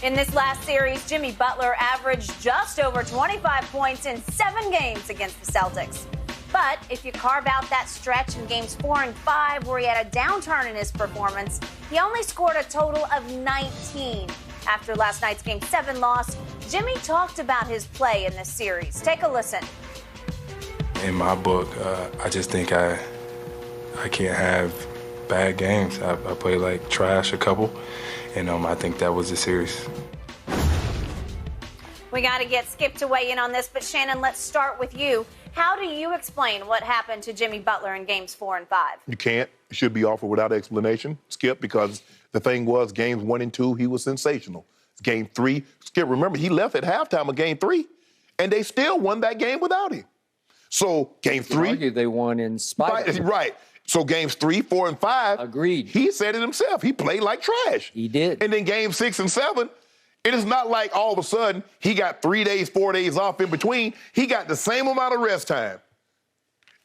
In this last series, Jimmy Butler averaged just over 25 points in 7 games against the Celtics. But if you carve out that stretch in games 4 and 5 where he had a downturn in his performance, he only scored a total of 19. After last night's Game 7 loss, Jimmy talked about his play in this series. Take a listen. In my book, I just think I can't have bad games. I play like trash a couple, and I think that was the series. We got to get Skip to weigh in on this, but Shannon, let's start with you. How do you explain what happened to Jimmy Butler in games 4 and 5? You can't. It should be offered without explanation, Skip, because the thing was, games 1 and 2, he was sensational. Game 3, Skip, remember, he left at halftime of game 3, and they still won that game without him. So game 3. Argue they won in spite of him. Right. So games 3, 4, and 5. Agreed. He said it himself. He played like trash. He did. And then game 6 and 7, it is not like all of a sudden he got 3 days, 4 days off in between. He got the same amount of rest time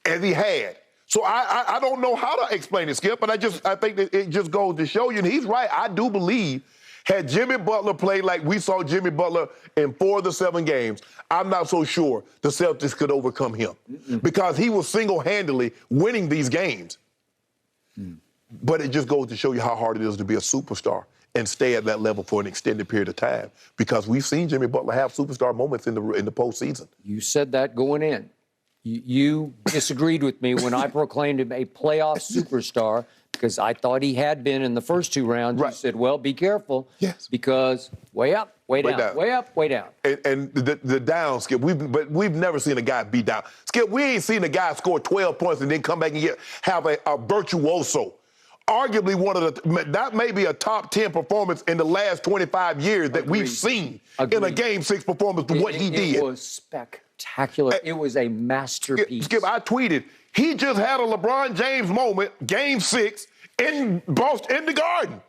as he had. So I don't know how to explain it, Skip, but I think that it just goes to show you, and he's right. I do believe had Jimmy Butler played like we saw Jimmy Butler in 4 of the 7 games, I'm not so sure the Celtics could overcome him because he was single-handedly winning these games. But it just goes to show you how hard it is to be a superstar and stay at that level for an extended period of time, because we've seen Jimmy Butler have superstar moments in the postseason. You said that going in. You disagreed with me when I proclaimed him a playoff superstar because I thought he had been in the first 2 rounds. Right. You said, well, be careful. Yes. Because way up, way down, way up, way down. And the down, Skip, we've never seen a guy be down. Skip, we ain't seen a guy score 12 points and then come back and have a virtuoso. Arguably one of that may be a top 10 performance in the last 25 years that we've seen in a Game 6 performance to what he did. It was spectacular. It was a masterpiece. Skip, I tweeted, he just had a LeBron James moment, Game 6, in Boston, in the Garden.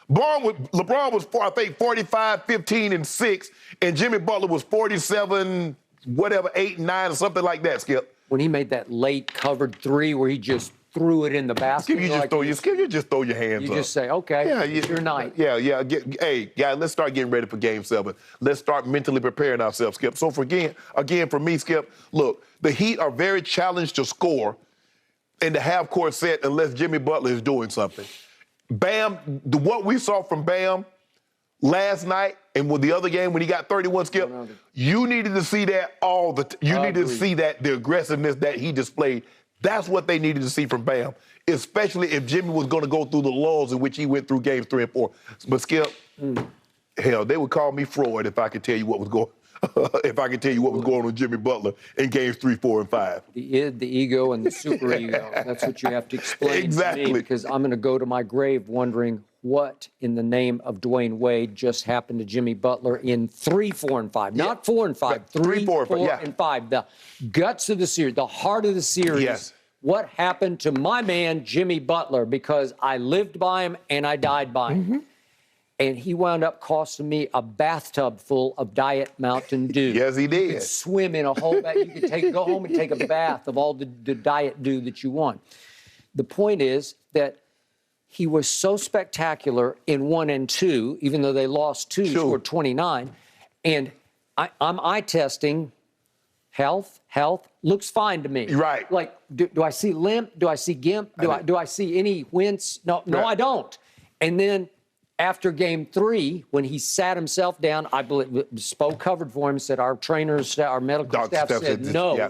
LeBron was, I think, 45, 15, and 6, and Jimmy Butler was 47, whatever, 8, 9, or something like that, Skip. When he made that late covered 3 where he just threw it in the basket. Skip, you just throw your hands up. You just say, okay, it's your night. Yeah. Hey, guys, let's start getting ready for Game 7. Let's start mentally preparing ourselves, Skip. So, again, for me, Skip, look, the Heat are very challenged to score in the half-court set unless Jimmy Butler is doing something. Bam, what we saw from Bam last night and with the other game when he got 31, Skip, you needed to see that you needed to see that, the aggressiveness that he displayed. That's what they needed to see from Bam, especially if Jimmy was going to go through the lulls in which he went through games 3 and 4. But Skip, hell, they would call me Freud if I could tell you what was going. If I could tell you what was going on with Jimmy Butler in games 3, 4, and 5. The id, the ego, and the super ego. That's what you have to explain to me, because I'm going to go to my grave wondering what in the name of Dwayne Wade just happened to Jimmy Butler in 3, 4, and 5. Not 4 and 5. 3, 4, and 5. The guts of the series, the heart of the series. Yes. What happened to my man, Jimmy Butler, because I lived by him and I died by him. And he wound up costing me a bathtub full of Diet Mountain Dew. Yes, he did. You could swim in a whole bath. You could go home and take a bath of all the Diet Dew that you want. The point is that he was so spectacular in 1 and 2, even though they lost 2, scored 29. And I'm eye testing. Health looks fine to me. Right. Like, do I see limp? Do I see gimp? Do I see any wince? No, I don't. And then after game 3, when he sat himself down, I believe Spo covered for him, said our trainers, our medical staff said no. Yeah.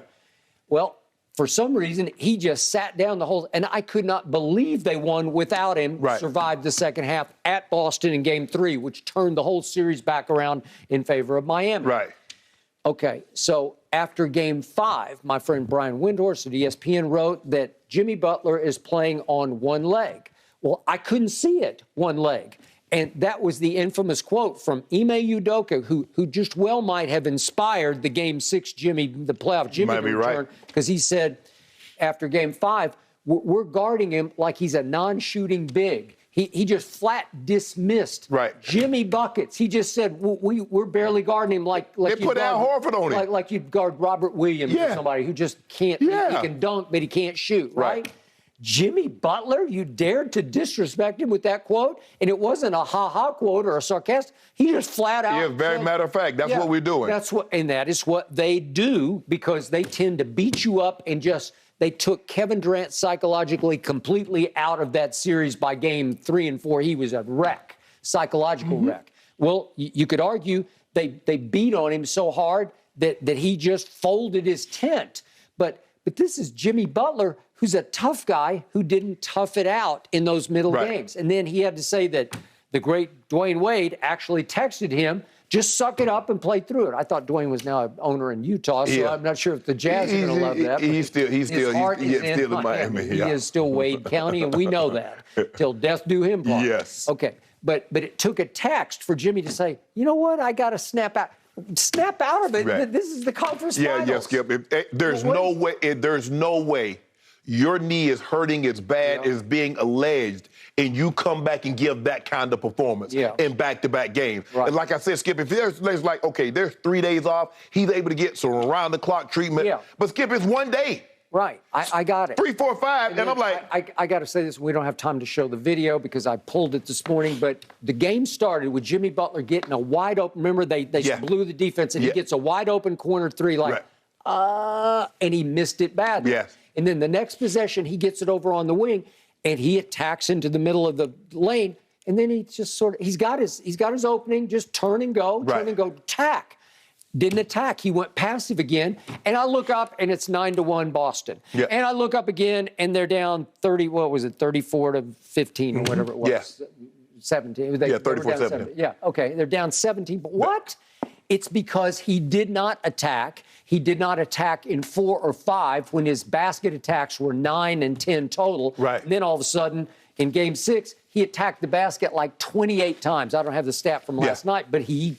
Well, for some reason, he just sat down the whole, and I could not believe they won without him, survived the second half at Boston in game 3, which turned the whole series back around in favor of Miami. Right. Okay, so after game 5, my friend Brian Windhorst at ESPN wrote that Jimmy Butler is playing on one leg. Well, I couldn't see it, one leg. And that was the infamous quote from Ime Udoka, who just well might have inspired the Game 6 the playoff Jimmy return, because he said after Game 5, we're guarding him like he's a non-shooting big. He just flat dismissed Jimmy buckets. He just said we're barely guarding him like they put Al Horford on him, like you'd guard Robert Williams or somebody who just can't. He can dunk, but he can't shoot, right? Jimmy Butler, you dared to disrespect him with that quote? And it wasn't a ha-ha quote or a sarcastic. He just flat out. Yeah, very matter of fact. That's what we're doing. And that is what they do, because they tend to beat you up and they took Kevin Durant psychologically completely out of that series by game 3 and 4. He was a wreck, psychological wreck. Well, you could argue they beat on him so hard that he just folded his tent. But this is Jimmy Butler, who's a tough guy who didn't tough it out in those middle games. And then he had to say that the great Dwayne Wade actually texted him, just suck it up and play through it. I thought Dwayne was now an owner in Utah, so I'm not sure if the Jazz are going to love that. He's still in Miami. He is still Wade County, and we know that. Till death do him part. Yes. Okay. But it took a text for Jimmy to say, you know what, I got to snap out of it. Right. This is the conference finals. Yeah, Skip. There's no way your knee is hurting as bad as being alleged, and you come back and give that kind of performance in back-to-back games. Right. And like I said, Skip, if there's 3 days off, he's able to get some around-the-clock treatment. Yeah. But, Skip, it's 1 day. Right. I got it. 3, 4, 5, and I'm like... I got to say this. We don't have time to show the video because I pulled it this morning, but the game started with Jimmy Butler getting a wide-open... Remember, they blew the defense, and he gets a wide-open corner three, and he missed it badly. Yes. And then the next possession, he gets it over on the wing, and he attacks into the middle of the lane, and then he just he's got his opening, just turn and go, attack. Didn't attack. He went passive again, and I look up, and it's 9-1 Boston. Yeah. And I look up again, and they're down 34 to 15 or whatever it was. Yeah. 17. 34-17. Yeah, okay, they're down 17. But what? It's because he did not attack. He did not attack in 4 or 5 when his basket attacks were 9 and 10 total. Right. And then all of a sudden, in Game 6, he attacked the basket like 28 times. I don't have the stat from last night, but he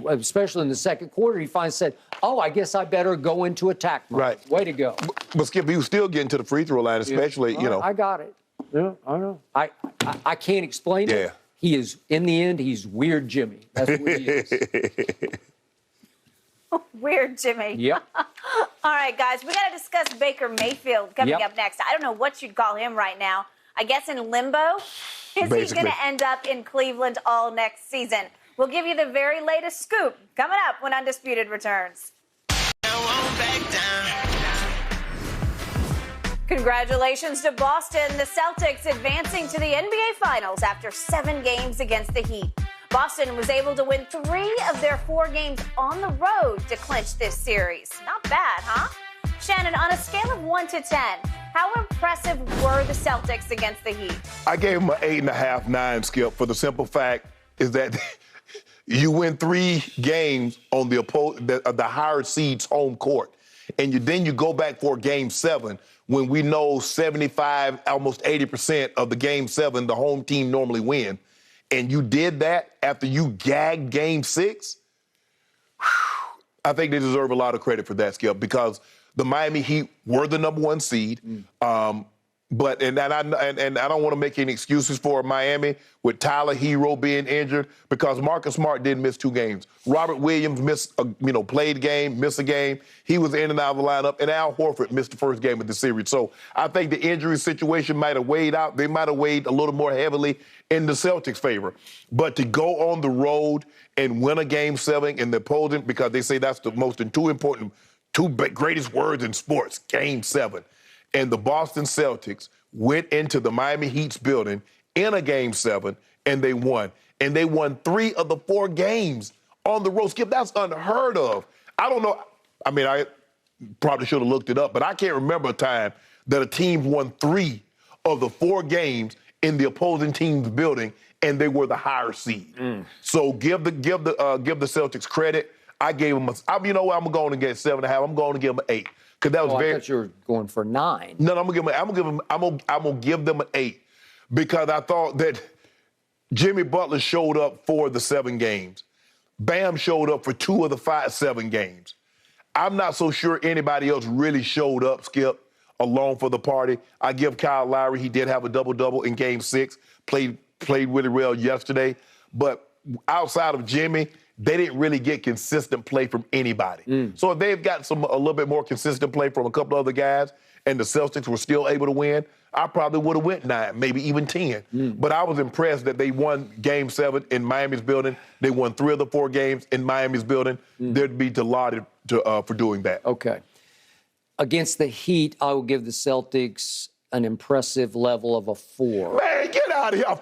especially in the second quarter, he finally said, "Oh, I guess I better go into attack mode." Right. Way to go. But Skip, he was still getting to the free throw line, especially, I got it. Yeah, I know. I can't explain it. He is, in the end, he's Weird Jimmy. That's what he is. Weird Jimmy. Yep. All right, guys, we got to discuss Baker Mayfield coming up next. I don't know what you'd call him right now. I guess in limbo. Is he going to end up in Cleveland all next season? We'll give you the very latest scoop coming up when Undisputed returns. Congratulations to Boston. The Celtics advancing to the NBA Finals after 7 games against the Heat. Boston was able to win 3 of their 4 games on the road to clinch this series. Not bad, huh? Shannon, on a scale of 1 to 10, how impressive were the Celtics against the Heat? I gave them an 8.5, 9, Skip, for the simple fact is that you win 3 games on the higher seed's home court. And then you go back for Game 7 when we know 75, almost 80% of the Game 7, the home team normally win. And you did that after you gagged Game 6? I think they deserve a lot of credit for that, Skip, because the Miami Heat were the number 1 seed. But I don't want to make any excuses for Miami with Tyler Hero being injured because Marcus Smart didn't miss 2 games. Robert Williams played a game, missed a game. He was in and out of the lineup, and Al Horford missed the first game of the series. So I think the injury situation might have weighed out. They might have weighed a little more heavily in the Celtics' favor. But to go on the road and win a Game 7 in the opposing, because they say that's the most important, 2 greatest words in sports, Game 7. And the Boston Celtics went into the Miami Heat's building in a Game 7, and they won. And they won 3 of the 4 games on the road. Skip, that's unheard of. I don't know. I mean, I probably should have looked it up, but I can't remember a time that a team won 3 of the 4 games in the opposing team's building, and they were the higher seed. So give the Celtics credit. I gave them I'm going to get 7.5. I'm going to give them an 8. Because that was I thought you were going for 9. No, I'm gonna give them an 8 because I thought that Jimmy Butler showed up for the 7 games. Bam showed up for 2 of the 7 games. I'm not so sure anybody else really showed up, Skip, along for the party. I give Kyle Lowry, he did have a double-double in Game 6, played really well yesterday. But outside of Jimmy, they didn't really get consistent play from anybody. So if they've got a little bit more consistent play from a couple other guys and the Celtics were still able to win, I probably would have went 9, maybe even 10. But I was impressed that they won Game 7 in Miami's building. They won 3 of the 4 games in Miami's building. They'd be delighted for doing that. Okay. Against the Heat, I will give the Celtics an impressive level of a 4. Man, get out of here.